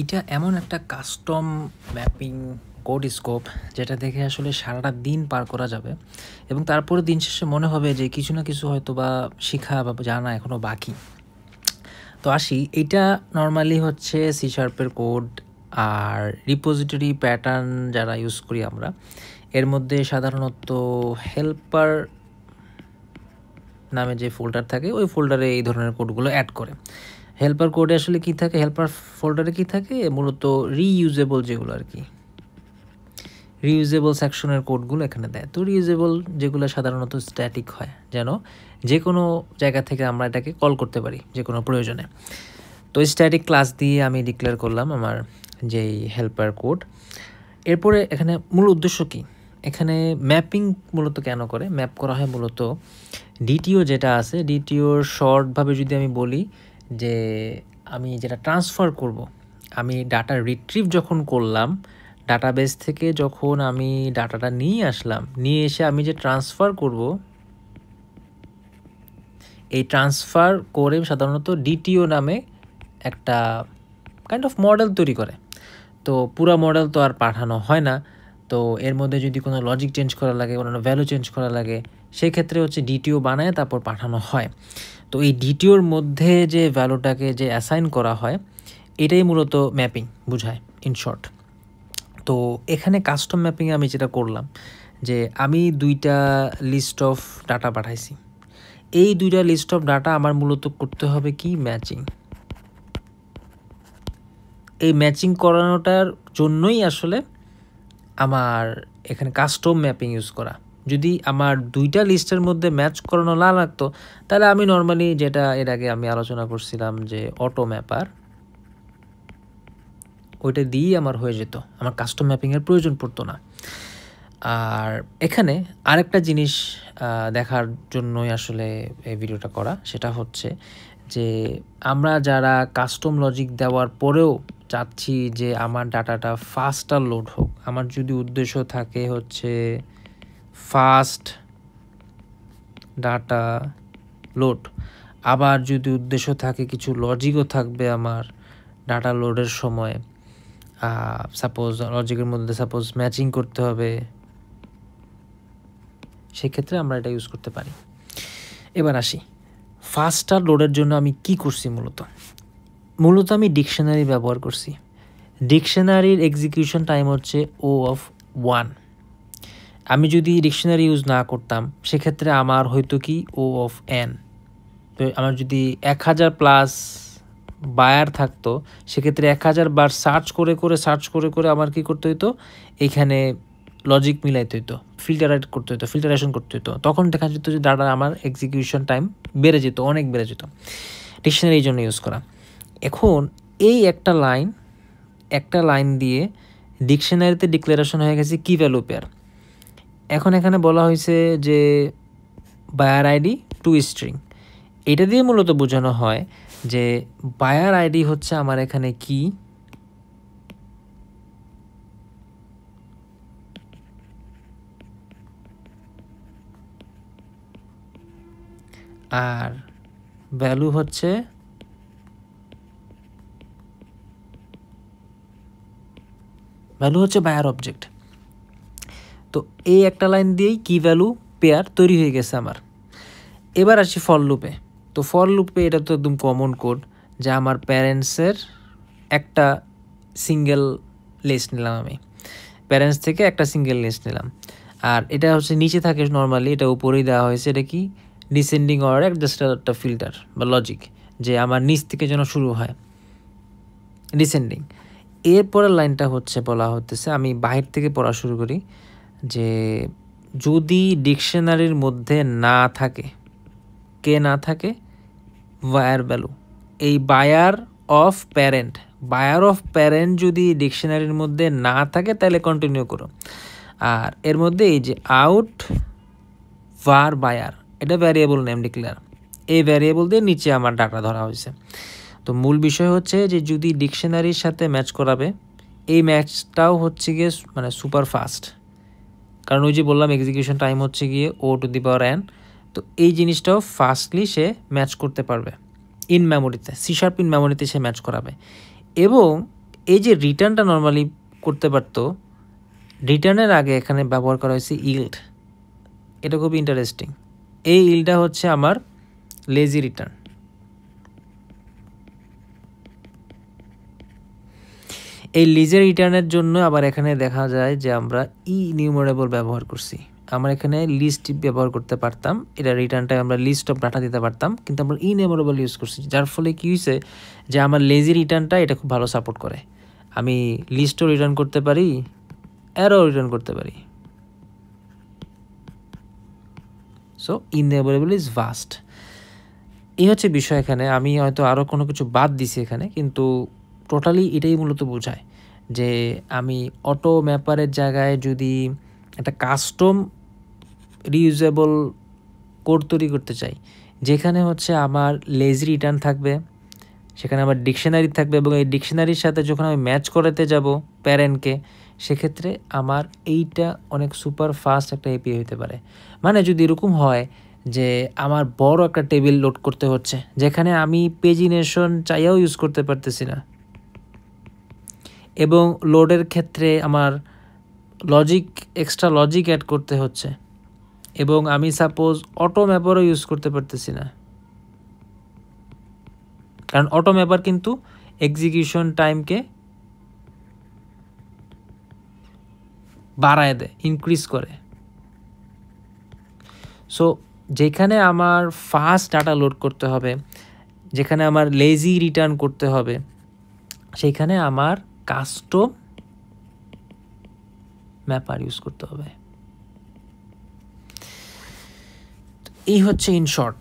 এটা এমন একটা কাস্টম ম্যাপিং কোড স্কোপ যেটা দেখে আসলে সারাটা দিন পার করা যাবে এবং তারপরে দিন শেষে মনে হবে যে কিছু না কিছু হয়তো বা শেখা বা জানা এখনও বাকি। তো আসি, এইটা নর্মালি হচ্ছে সি শার্পের কোড আর রিপোজিটরি প্যাটার্ন যারা ইউজ করি আমরা, এর মধ্যে সাধারণত হেল্পার নামে যে ফোল্ডার থাকে ওই ফোল্ডারে এই ধরনের কোডগুলো অ্যাড করে। হেল্পার কোডে আসলে কী থাকে, হেল্পার ফোল্ডারে কী থাকে, মূলত রিইউজেবল যেগুলো আর কি, রিইউজেবল সেকশনের কোডগুলো এখানে দেয়। তো রিইউজেবল যেগুলো সাধারণত স্ট্যাটিক হয়, যেন যে কোনো জায়গা থেকে আমরা এটাকে কল করতে পারি যে কোনো প্রয়োজনে। তো স্ট্যাটিক ক্লাস দিয়ে আমি ডিক্লেয়ার করলাম আমার যেই হেল্পার কোড। এরপরে এখানে মূল উদ্দেশ্য কী, এখানে ম্যাপিং মূলত কেন করে, ম্যাপ করা হয় মূলত ডিটিও যেটা আছে, ডিটিওর শর্টভাবে যদি আমি বলি যে আমি যেটা ট্রান্সফার করব, আমি ডাটা রিট্রিভ যখন করলাম ডাটাবেস থেকে, যখন আমি ডাটাটা নিয়ে আসলাম, নিয়ে এসে আমি যে ট্রান্সফার করব, এই ট্রান্সফার করে সাধারণত ডিটিও নামে একটা কাইন্ড অফ মডেল তৈরি করে। তো পুরা মডেল তো আর পাঠানো হয় না, তো এর মধ্যে যদি কোনো লজিক চেঞ্জ করা লাগে, কোনো ভ্যালু চেঞ্জ করা লাগে, সেই ক্ষেত্রে হচ্ছে ডিটিও বানায় তারপর পাঠানো হয়। তো এই ডিটিওর মধ্যে যে ভ্যালুটাকে যে অ্যাসাইন করা হয়, এটাই মূলত ম্যাপিং বোঝায় ইন শর্ট। তো এখানে কাস্টম ম্যাপিংয়ে আমি যেটা করলাম যে আমি দুইটা লিস্ট অফ ডাটা পাঠাইছি, এই দুইটা লিস্ট অফ ডাটা আমার মূলত করতে হবে কি, ম্যাচিং। এই ম্যাচিং করানোটার জন্যই আসলে আমার এখানে কাস্টম ম্যাপিং ইউজ করা। যদি আমার দুইটা লিস্টের মধ্যে ম্যাচ করানো না লাগতো, তাহলে আমি নর্মালি যেটা এর আগে আমি আলোচনা করছিলাম যে অটো ম্যাপার, ওইটা দিয়েই আমার হয়ে যেত, আমার কাস্টম ম্যাপিংয়ের প্রয়োজন পড়তো না। আর এখানে আরেকটা জিনিস দেখার জন্যই আসলে এই ভিডিওটা করা, সেটা হচ্ছে যে আমরা যারা কাস্টম লজিক দেওয়ার পরেও চাচ্ছি যে আমার ডাটাটা ফাস্টার লোড হোক, আমার যদি উদ্দেশ্য থাকে হচ্ছে ফাস্ট ডাটা লোড, আবার যদি উদ্দেশ্য থাকে কিছু লজিকও থাকবে আমার ডাটা লোডের সময়, সাপোজ লজিকের মধ্যে সাপোজ ম্যাচিং করতে হবে, সেক্ষেত্রে আমরা এটা ইউজ করতে পারি। এবার আসি ফাস্টার লোডের জন্য আমি কি করছি। মূলত আমি ডিকশনারি ব্যবহার করছি। ডিকশনারির এক্সিকিউশন টাইম হচ্ছে O(1). আমি যদি ডিকশনারি ইউজ না করতাম, সেক্ষেত্রে আমার হয়তো কি O(n). তো আমার যদি 1000+ বায়ার থাকতো, সেক্ষেত্রে 1000 বার সার্চ করে আমার কি করতে হইতো, এইখানে লজিক মিলাইতে হইতো, ফিল্টারেশন করতে হইতো। তখন দেখা যেত যে ডাটা আমার এক্সিকিউশন টাইম বেড়ে যেত, অনেক বেড়ে যেত। ডিকশনারি এই জন্য ইউজ করা। এখন এই একটা লাইন দিয়ে ডিকশনারিতে ডিক্লারেশন হয়ে গেছে কি ভ্যালু পেয়ার। এখন এখানে বলা হয়েছে যে বায়ার আইডি টু স্ট্রিং, এটা দিয়ে মূলত বোঝানো হয় যে বায়ার আইডি হচ্ছে আমার এখানে কি, আর ভ্যালু হচ্ছে বায়ার অবজেক্ট। তো এই একটা লাইন দিয়েই কি ভ্যালু পেয়ার তৈরি হয়ে গেছে আমার। এবার আসি ফর লুপে। তো ফর লুপে এটা তো একদম কমন কোড, যে আমার প্যারেন্টসের একটা সিঙ্গেল লিস্ট নিলাম, আমি প্যারেন্টস থেকে একটা সিঙ্গেল লিস্ট নিলাম, আর এটা হচ্ছে নিচে থাকে নর্মালি, এটা উপরেই দেওয়া হয়েছে, এটা কি ডিসেন্ডিং অর্ডার, জাস্ট একটা ফিল্টার বা লজিক, যে আমার নিচ থেকে যেন শুরু হয় ডিসেন্ডিং। এরপরের লাইনটা হচ্ছে বলা হতেছে, আমি বাহির থেকে পড়া শুরু করি, যে যদি ডিকশনারির মধ্যে না থাকে, কে না থাকে, বায়ার ভ্যালু, এই বায়ার অফ প্যারেন্ট যদি ডিকশনারির মধ্যে না থাকে তাহলে কন্টিনিউ করো। আর এর মধ্যে এই যে আউট var বায়ার, এটা ভ্যারিয়েবল নেম ডিক্লেয়ার, এই ভ্যারিয়েবল দিয়ে নিচে আমার ডাটা ধরা হয়েছে। তো মূল বিষয় হচ্ছে যে যদি ডিকশনারির সাথে ম্যাচ করাবে, এই ম্যাচটাও হচ্ছে গিয়ে মানে সুপার ফাস্ট, কারণ ওই যে বললাম এক্সিকিউশন টাইম হচ্ছে গিয়ে O(n). তো এই জিনিসটাও ফাস্টলি সে ম্যাচ করতে পারবে ইন মেমোরিতে, সি শার্প ইন মেমোরিতে সে ম্যাচ করাবে। এবং এই যে রিটার্নটা নর্মালি করতে পারতো, রিটার্নের আগে এখানে ব্যবহার করা হয়েছে ইল্ড। এটা খুব ইন্টারেস্টিং। এই ইল্ডটা হচ্ছে আমার লেজি রিটার্ন। এই লেজি রিটার্নের জন্য আবার এখানে দেখা যায় যে আমরা ইনিউমারেবল ব্যবহার করছি। আমরা এখানে লিস্ট ব্যবহার করতে পারতাম, এটা রিটার্নটায় আমরা লিস্ট অফ ডাটা দিতে পারতাম, কিন্তু আমরা ইনিউমারেবল ইউজ করছি, যার ফলে কী হয়েছে যে আমার লেজি রিটার্নটা এটা খুব ভালো সাপোর্ট করে। আমি লিস্টও রিটার্ন করতে পারি, অ্যারো রিটার্ন করতে পারি। So innumerable is vast. এই হচ্ছে বিষয়। এখানে আমি হয়তো আরও কোনো কিছু বাদ দিছি এখানে, কিন্তু টোটালি এটাই মূলত বোঝায় যে আমি অটো ম্যাপারের জায়গায় যদি একটা কাস্টম রিউজেবল কোড তৈরি করতে চাই, যেখানে হচ্ছে আমার লেজি রিটার্ন থাকবে, সেখানে আমার ডিকশনারি থাকবে, এবং এই ডিকশনারির সাথে যখন আমি ম্যাচ করাতে যাব প্যারেন্টকে, সেক্ষেত্রে আমার এইটা অনেক সুপার ফাস্ট একটা এপিআই হতে পারে। মানে যদি এরকম হয় যে আমার বড় একটা টেবিল লোড করতে হচ্ছে, যেখানে আমি পেজিনেশন চাইয়াও ইউজ করতে পারতেছি না, এবং লোডের ক্ষেত্রে আমার এক্সট্রা লজিক অ্যাড করতে হচ্ছে, এবং আমি সাপোজ অটো ম্যাপারও ইউজ করতে পারতেছি না, কারণ অটো ম্যাপার কিন্তু এক্সিকিউশন টাইমকে বাড়ায় দেয়, ইনক্রিজ করে। সো যেখানে আমার ফাস্ট ডাটা লোড করতে হবে, যেখানে আমার লেজি রিটার্ন করতে হবে, সেইখানে আমার কাস্টম ম্যাপার ইউজ করতে হবে। এই হচ্ছে ইন শর্ট।